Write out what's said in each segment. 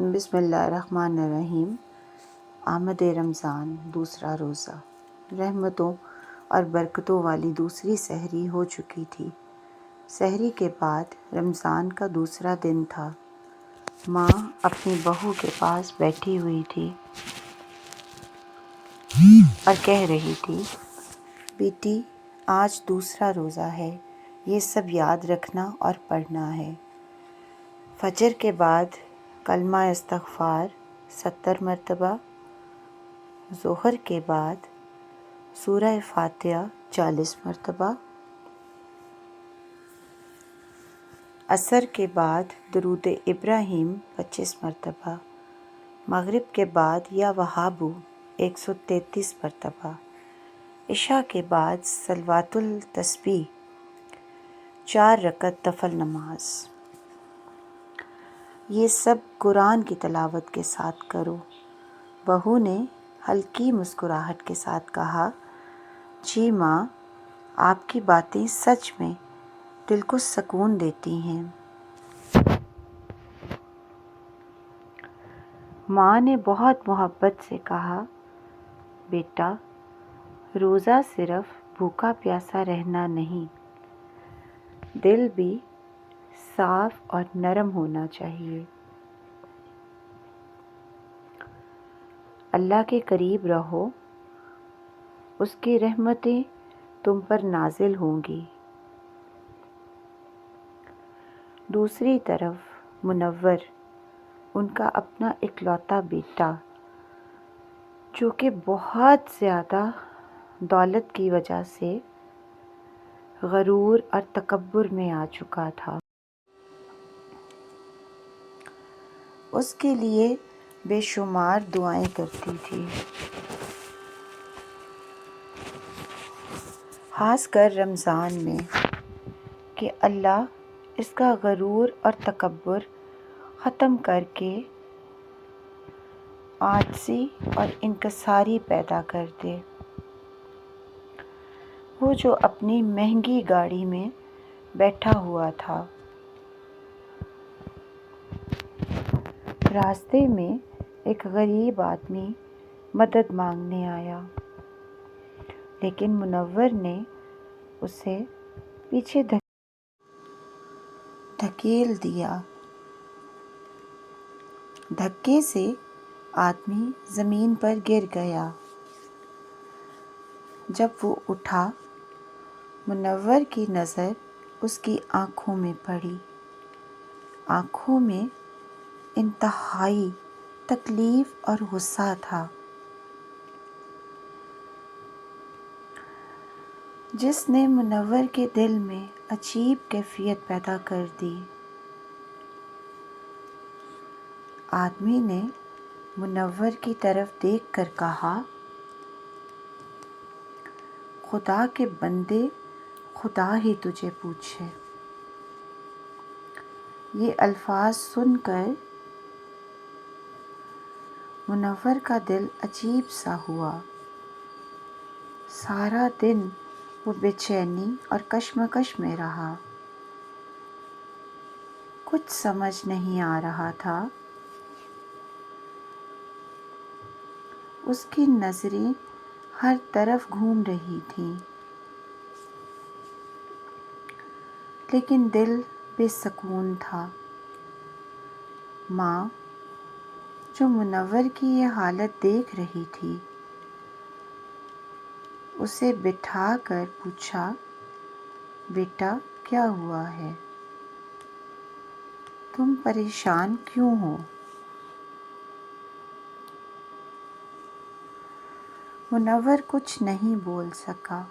بسم اللہ الرحمن الرحیم۔ آمد رمضان، دوسرا روزہ۔ رحمتوں اور برکتوں والی دوسری سحری ہو چکی تھی۔ سحری کے بعد رمضان کا دوسرا دن تھا۔ ماں اپنی بہو کے پاس بیٹھی ہوئی تھی اور کہہ رہی تھی، بیٹی آج دوسرا روزہ ہے، یہ سب یاد رکھنا اور پڑھنا ہے۔ فجر کے بعد کلمہ استغفار 70 مرتبہ، ظہر کے بعد سورہ فاتحہ 40 مرتبہ، عصر کے بعد درود ابراہیم 25 مرتبہ، مغرب کے بعد یا وہابو 133 مرتبہ، عشاء کے بعد صلوات التسبیح 4 رکعت نفل نماز۔ یہ سب قرآن کی تلاوت کے ساتھ کرو۔ بہو نے ہلکی مسکراہٹ کے ساتھ کہا، جی ماں، آپ کی باتیں سچ میں دل کو سکون دیتی ہیں۔ ماں نے بہت محبت سے کہا، بیٹا روزہ صرف بھوکا پیاسا رہنا نہیں، دل بھی صاف اور نرم ہونا چاہیے۔ اللہ کے قریب رہو، اس کی رحمتیں تم پر نازل ہوں گی۔ دوسری طرف منور، ان کا اپنا اکلوتا بیٹا، جو کہ بہت زیادہ دولت کی وجہ سے غرور اور تکبر میں آ چکا تھا، اس کے لیے بے شمار دعائیں کرتی تھی۔ خاص کر رمضان میں کہ اللہ اس کا غرور اور تکبر ختم کر کے عاجزی اور انکساری پیدا کر دے۔ وہ جو اپنی مہنگی گاڑی میں بیٹھا ہوا تھا، راستے میں ایک غریب آدمی مدد مانگنے آیا، لیکن منور نے اسے پیچھے دھکیل دیا۔ دھکے سے آدمی زمین پر گر گیا۔ جب وہ اٹھا، منور کی نظر اس کی آنکھوں میں پڑی۔ آنکھوں میں انتہائی تکلیف اور غصہ تھا، جس نے منور کے دل میں عجیب کیفیت پیدا کر دی۔ آدمی نے منور کی طرف دیکھ کر کہا، خدا کے بندے، خدا ہی تجھے پوچھے۔ یہ الفاظ سن کر منور کا دل عجیب سا ہوا۔ سارا دن وہ بے چینی اور کشمکش میں رہا۔ کچھ سمجھ نہیں آ رہا تھا۔ اس کی نظریں ہر طرف گھوم رہی تھیں، لیکن دل بے سکون تھا۔ ماں جو منور کی یہ حالت دیکھ رہی تھی، اسے بٹھا کر پوچھا، بیٹا کیا ہوا ہے؟ تم پریشان کیوں ہو؟ منور کچھ نہیں بول سکا،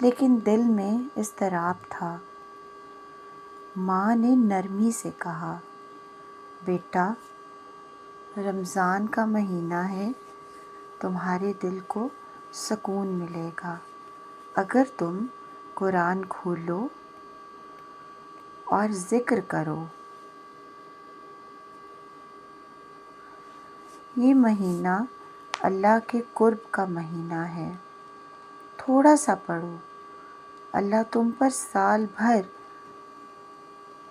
لیکن دل میں اضطراب تھا۔ ماں نے نرمی سے کہا، بیٹا رمضان کا مہینہ ہے، تمہارے دل کو سکون ملے گا اگر تم قرآن کھولو اور ذکر کرو۔ یہ مہینہ اللہ کے قرب کا مہینہ ہے، تھوڑا سا پڑھو، اللہ تم پر سال بھر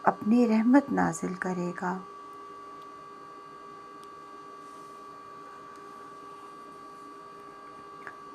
اپنی رحمت نازل کرے گا۔